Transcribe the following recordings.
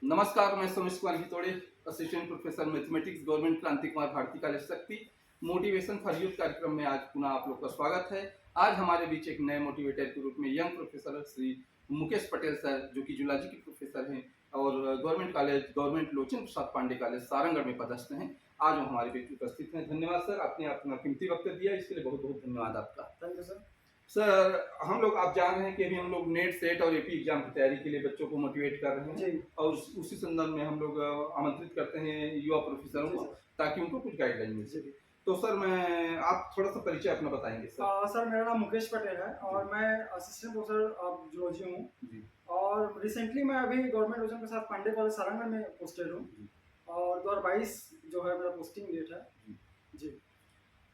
नमस्कार, मैं Somesh Kumar Hitode, assistant professor mathematics, government Kranti Kumar Bharti college Shakti. Motivation for youth कार्यक्रम में आज पुनः आप लोग का स्वागत है। आज हमारे बीच एक नए मोटिवेटर के रूप में young professor Shri Mukesh Patel sir, जो कि जूलॉजी के प्रोफेसर हैं और गवर्नमेंट लोचन प्रसाद पांडे कॉलेज सारंगढ़ में पदस्थ हैं। आज वो हमारे बीच उपस्थित हैं। धन्यवाद सर, आपने अपना कीमती वक्त दिया, इसके लिए बहुत बहुत धन्यवाद आपका। Thank you sir. सर, हम लोग आप जान रहे हैं कि अभी हम लोग नेट सेट और एपी एग्जाम की तैयारी के लिए बच्चों को मोटिवेट कर रहे हैं जी। और उसी संदर्भ में हम लोग आमंत्रित करते हैं युवा प्रोफेसरों जी को, सर। ताकि उनको कुछ गाइडलाइन मिल जी। सके। तो सर, मैं आप थोड़ा सा परिचय अपना बताएंगे सर? सर मेरा नाम मुकेश पटेल है और मैं असिस्टेंट प्रोफेसर ऑफ जूलॉजी हूँ। जी। और रिसेंटली मैं अभी गवर्नमेंट लोचन प्रसाद पांडे कॉलेज सारंगढ़ में पोस्टेड हूँ जी। और 2022 जो है मेरा पोस्टिंग डेट है। जी। जी।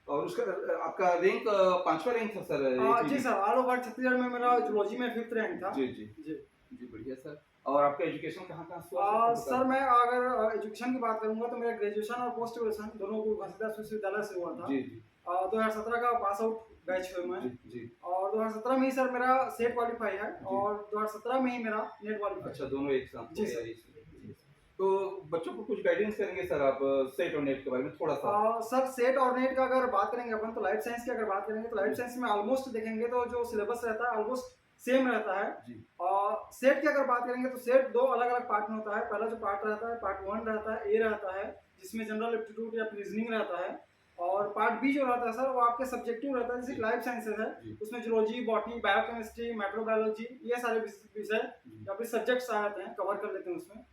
और उसका आपका रैंक 5वां रैंक था सर? जी सर, ऑल ओवर छत्तीसगढ़ में मेरा जूलॉजी में 5th रैंक था। जी जी जी। जी, बढ़िया सर। और आपका एजुकेशन कहाँ कहाँ हुआ सर मैं अगर एजुकेशन की बात करूंगा तो मेरा ग्रेजुएशन और पोस्ट ग्रेजुएशन दोनों गुरु घसीदास विश्वविद्यालय से हुआ था। जी जी 2017 का पास आउट बैच हुए मैं। जी जी। और 2017 में ही सर मेरा सेट क्वालिफाई है जी। और 2017 में ही मेरा नेट क्वालिफाई। अच्छा, दोनों एक साथ? जी सर। जी। तो बच्चों को कुछ गाइडेंस करेंगे सर आप सेट और नेट के बारे में थोड़ा सा? सर सेट और नेट का अगर बात करेंगे अपन तो लाइफ साइंस की अगर बात करेंगे तो लाइफ साइंस में ऑलमोस्ट देखेंगे तो जो सिलेबस रहता है ऑलमोस्ट सेम रहता है। जी। और सेट की अगर बात करेंगे तो सेट दो अलग अलग पार्ट में होता है। पहला जो पार्ट रहता है पार्ट 1 रहता है, ए रहता है, जिसमें जनरल एप्टीट्यूड या रीजनिंग रहता है। और पार्ट बी जो रहता है सर वो आपके सब्जेक्टिव रहता है, जैसे लाइफ साइंसेज है जी। उसमें जूलॉजी, बॉटनी, बायोकेमिस्ट्री, माइक्रोबायोलॉजी, ये सारे विषय या फिर सब्जेक्ट्स आ जाते हैं, कवर कर लेते हैं उसमें।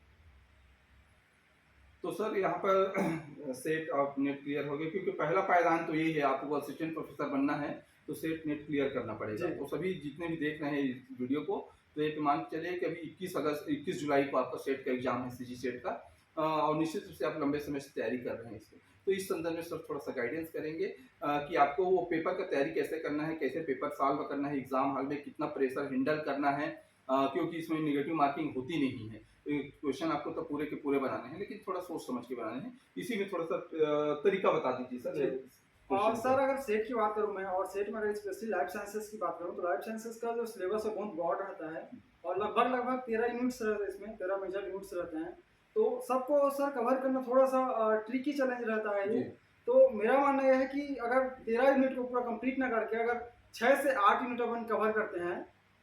तो सर यहाँ पर सेट और नेट क्लियर हो गया, क्योंकि पहला पायदान तो यही है, आपको असिस्टेंट प्रोफेसर बनना है तो सेट नेट क्लियर करना पड़ेगा। जी। तो सभी जितने भी देख रहे हैं इस वीडियो को, तो एक मान के चलिए कि अभी 21 जुलाई को आपका सेट का एग्जाम है, सीजी सेट का। और निश्चित रूप से आप लंबे समय से तैयारी कर रहे हैं इसकी। तो इस संदर्भ में सर थोड़ा सा गाइडेंस करेंगे कि आपको वो पेपर का तैयारी कैसे करना है, कैसे पेपर सॉल्व करना है, एग्जाम हॉल में कितना प्रेशर हैंडल करना है, क्योंकि इसमें नेगेटिव मार्किंग होती नहीं है। क्वेश्चन आपको तो पूरे के पूरे बनाने हैं, लेकिन थोड़ा सोच समझ के बनाने हैं। इसी में थोड़ा सा तरीका बता दीजिए सर। और सर अगर सेट की बात करूं मैं, और सेट में अगर स्पेशली लाइफ साइंसेस की बात करूं तो लाइफ साइंसेस का जो सिलेबस है बहुत ब्रॉड रहता है और लगभग 13 यूनिट्स रहते हैं, इसमें 13 मेजर यूनिट्स रहते हैं। तो सबको सर कवर करना थोड़ा सा ट्रिकी चैलेंज रहता है ये। तो मेरा मानना यह है कि अगर 13 यूनिट को पूरा कंप्लीट ना करके अगर 6 से 8 यूनिट अपन कवर करते हैं,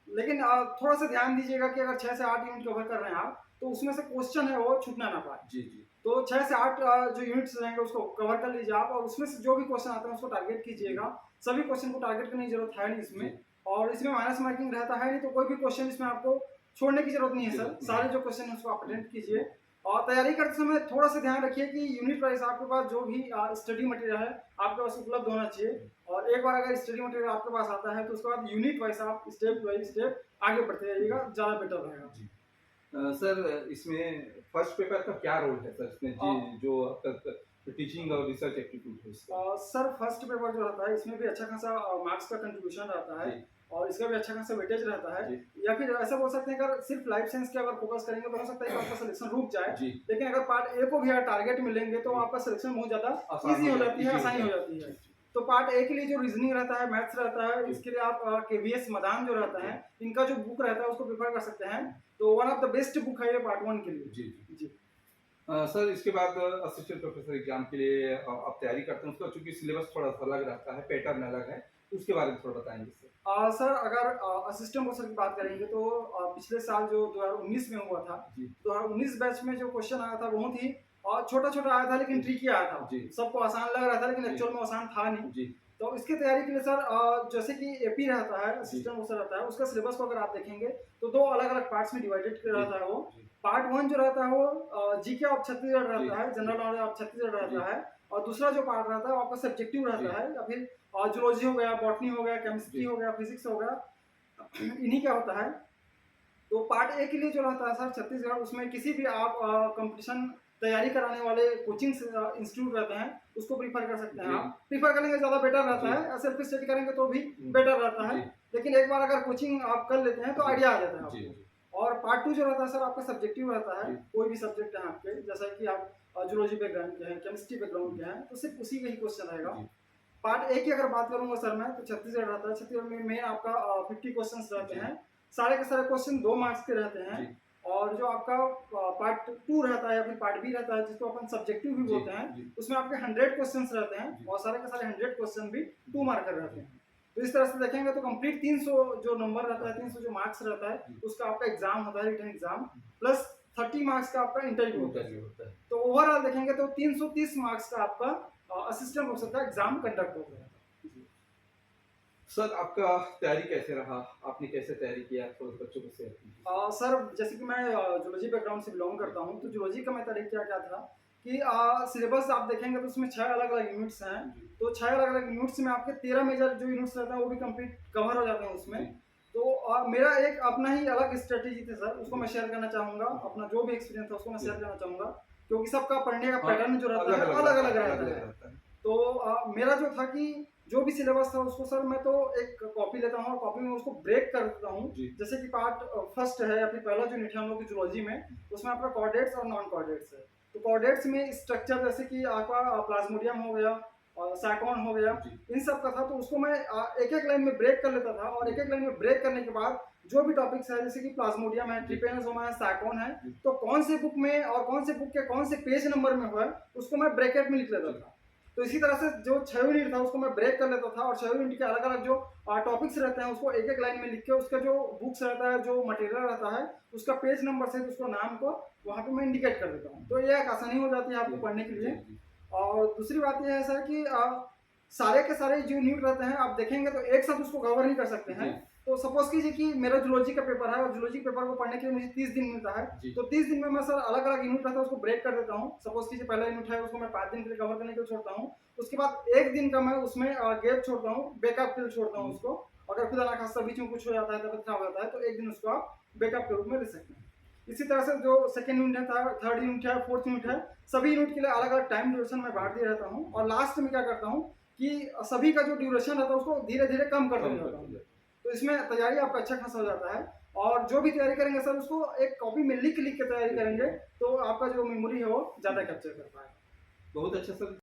लेकिन थोड़ा सा ध्यान दीजिएगा कि अगर 6 से 8 यूनिट कवर कर रहे हैं आप तो उसमें से क्वेश्चन है वो छूटना ना पाए। जी जी। तो 6 से 8 जो यूनिट्स रहेंगे उसको कवर कर लीजिए आप और उसमें से जो भी क्वेश्चन आते हैं उसको टारगेट कीजिएगा। सभी क्वेश्चन को टारगेट करने की जरूरत है नहीं इसमें, और इसमें माइनस मार्किंग रहता है नहीं, तो कोई भी क्वेश्चन इसमें आपको छोड़ने की जरूरत नहीं है सर। सारे जो क्वेश्चन है उसको आप अटेंड कीजिए और तैयारी करते समय थोड़ा सा ध्यान रखिए कि यूनिट वाइज आपके पास जो भी स्टडी मटेरियल है आपके पास उपलब्ध होना चाहिए। और एक बार अगर स्टडी मटेरियल आपके पास आता है तो उसके बाद यूनिट वाइज आप स्टेप बाई स्टेप आगे बढ़ते जाइएगा, ज़्यादा बेटर रहेगा। सर, इसमें फर्स्ट पेपर का क्या रोल है सर इसमें जी, जो टीचिंग और रिसर्च एप्टीट्यूड है इसका? सर फर्स्ट पेपर जो रहता है इसमें भी अच्छा खासा मार्क्स का कंट्रीब्यूशन रहता है और इसका भी अच्छा खासा वेटेज रहता है। या फिर ऐसा बोल सकते हैं अगर सिर्फ लाइफ साइंस के अगर फोकस करेंगे तो हो सकता है कि आपका सिलेक्शन रुक जाए, लेकिन अगर पार्ट ए को भी टारगेट मिलेंगे तो आपका सिलेक्शन बहुत ज्यादा इजी हो जाती है, आसानी हो जाती है। तो पार्ट ए के लिए जो रीजनिंग रहता है, मैथ्स रहता है, इसके लिए आप केवीएस मदान जो रहता है इनका जो बुक रहता है उसको प्रेफर कर सकते हैं। तो one of the best book है ये पार्ट 1 के लिए। जी जी। सर, इसके बाद असिस्टेंट प्रोफेसर एग्जाम के लिए आप तैयारी करते हैं, उसका चूंकि सिलेबस थोड़ा सा अलग रहता है, पैटर्न अलग है, तो उसके बारे में थोड़ा बताएंगे सर? सर अगर असिस्टेंट प्रोफेसर की बात करेंगे तो पिछले साल जो 2019 में हुआ था, 2019 बैच में जो क्वेश्चन आया था बहुत ही छोटा छोटा आया था लेकिन ट्रिकी आया था। सबको आसान लग रहा था लेकिन एक्चुअल में आसान था नहीं। तो इसकी तैयारी के लिए सर जैसे कि एपी रहता है, असिस्टेंट प्रोफेसर रहता है, उसका सिलेबस को अगर आप देखेंगे तो 2 अलग अलग पार्ट्स में डिवाइडेड रहता है वो। पार्ट 1 जो रहता है वो जीके ऑफ छत्तीसगढ़ रहता है, जनरल नॉलेज ऑफ छत्तीसगढ़ रहता है। और दूसरा जो पार्ट रहता है वो आपका सब्जेक्टिव रहता है, या फिर जूलॉजी हो गया, बॉटनी हो गया, केमिस्ट्री हो गया, फिजिक्स हो गया, इन्हीं का होता है। तो पार्ट ए के लिए जो रहता है सर छत्तीसगढ़, उसमें किसी भी आप कंपटीशन तैयारी कराने वाले कोचिंग इंस्टीट्यूट रहते हैं उसको प्रीफर कर सकते हैं। आप प्रीफर करेंगे ज़्यादा बेटर रहता है, सेल्फ स्टडी करेंगे तो भी बेटर रहता है, लेकिन एक बार अगर कोचिंग आप कर लेते हैं तो आइडिया आ जाता है आपको। और पार्ट 2 जो रहता है सर आपका सब्जेक्टिव रहता है, कोई भी सब्जेक्ट है आपके, जैसा कि आप जूलॉजी बैकग्राउंड के हैं, केमिस्ट्री बैकग्राउंड के हैं, तो सिर्फ उसी का ही क्वेश्चन रहेगा। पार्ट ए की अगर बात करूंगा सर मैं, तो छत्तीसगढ़ रहता है, छत्तीसगढ़ में मेन आपका 50 क्वेश्चन रहते हैं। सारे के सारे क्वेश्चन 2 मार्क्स के रहते हैं और जो आपका पार्ट 2 रहता है या फिर पार्ट बी रहता है जिसको अपन सब्जेक्टिव भी जी, बोलते हैं, जी। उसमें आपके 100 क्वेश्चंस रहते हैं जी। और सारे के सारे 100 क्वेश्चन भी 2 मार्कर रहते हैं। तो इस तरह से देखेंगे तो कंप्लीट 300 जो नंबर रहता है, 300 जो मार्क्स रहता है, जी। उसका आपका एग्जाम होता है, रिटन एग्जाम, प्लस 30 मार्क्स का आपका इंटरव्यू होता है। इंटरव्यू होता है। तो ओवरऑल देखेंगे तो 330 मार्क्स का आपका असिस्टेंट प्रोफेसर का एग्जाम कंडक्ट होता है। सर आपका तैयारी कैसे रहा? आपने कैसे तैयारी किया? थोड़ा सा बच्चों को शेयर कीजिए। सर जैसे कि मैं जूलॉजी बैकग्राउंड से बिलोंग करता हूँ, तो जूलॉजी का मैं तरीका क्या था कि सिलेबस आप देखेंगे तो उसमें 6 अलग अलग यूनिट्स हैं। जी। तो 6 अलग अलग यूनिट्स में आपके 13 मेजर जो यूनिट्स रहते हैं वो भी कंप्लीट कवर हो जाते हैं उसमें। जी। तो मेरा एक अपना ही अलग स्ट्रेटेजी थी सर, उसको जी। मैं शेयर करना चाहूँगा। जी। अपना जो भी एक्सपीरियंस था उसको मैं जी। शेयर करना चाहूँगा, क्योंकि सबका पढ़ने का हाँ, पैटर्न जो रहता है अलग अलग रहता है। रहता है। तो मेरा जो था कि जो भी सिलेबस था उसको सर मैं तो एक कॉपी लेता हूँ और कॉपी में उसको ब्रेक कर देता हूँ। जी। जैसे कि पार्ट फर्स्ट है या फिर पहला जो यूनिट है हम लोग की जूलॉजी में, उसमें आपका कॉर्डेट्स और नॉन कॉर्डेट्स है। तो कॉर्डेट्स में स्ट्रक्चर जैसे कि आपका प्लाज्मोडियम हो गया और सैकॉन हो गया, जी। इन सब का था। तो उसको मैं एक एक लाइन में ब्रेक कर लेता था और एक एक लाइन में ब्रेक करने के बाद जो भी टॉपिक्स है जैसे कि प्लाज्मोडियम है, ट्रिपेनोसोमा है, सैकॉन है, तो कौन से बुक में और कौन से बुक के कौन से पेज नंबर में हुआ है उसको मैं ब्रैकेट में लिख लेता था। तो इसी तरह से जो 6 यूनिट था उसको मैं ब्रेक कर लेता था और 6 यूनिट के अलग अलग जो टॉपिक्स रहते हैं उसको एक एक लाइन में लिख के उसका जो बुक्स रहता है, जो मटेरियल रहता है, उसका पेज नंबर से उसको नाम को वहाँ पे मैं इंडिकेट कर देता हूँ। तो ये एक आसानी हो जाती है आपको पढ़ने के लिए। और दूसरी बात यह है सर कि सारे के सारे जो यूनिट रहते हैं आप देखेंगे तो एक साथ उसको कवर नहीं कर सकते हैं। तो सपोज कीजिए कि मेरा जूलॉजी का पेपर है और जूलॉजी पेपर को पढ़ने के लिए मुझे 30 दिन मिलता है। तो 30 दिन में मैं सर अलग अलग यूनिट रहता है उसको ब्रेक कर देता हूँ। सपोज कीजिए पहला यूनिट है उसको मैं 5 दिन के लिए कवर करने के लिए छोड़ता हूँ, उसके बाद 1 दिन का मैं उसमें गैप छोड़ता हूँ, बैकअप के लिए छोड़ता हूँ उसको। अगर खुदा ना खास्ता बीच में कुछ हो जाता है, तबियत खराब हो जाता है, तो 1 दिन उसको आप बैकअप के रूप में ले सकते हैं। इसी तरह से जो सेकंड यूनिट है, थर्ड यूनिट है, फोर्थ यूनिट है, सभी यूनिट के लिए अलग अलग टाइम ड्यूरेशन में बांट दिया रहता हूँ। और लास्ट में क्या करता हूँ कि सभी का जो ड्यूरेशन रहता है उसको धीरे धीरे कम कर देता हूँ। तो इसमें तैयारी आपका अच्छा खासा हो जाता है। और जो भी तैयारी करेंगे सर उसको एक कॉपी में लिख के तैयारी करेंगे तो आपका जो मेमोरी है वो ज़्यादा कैप्चर कर पाएगा। बहुत अच्छा सर।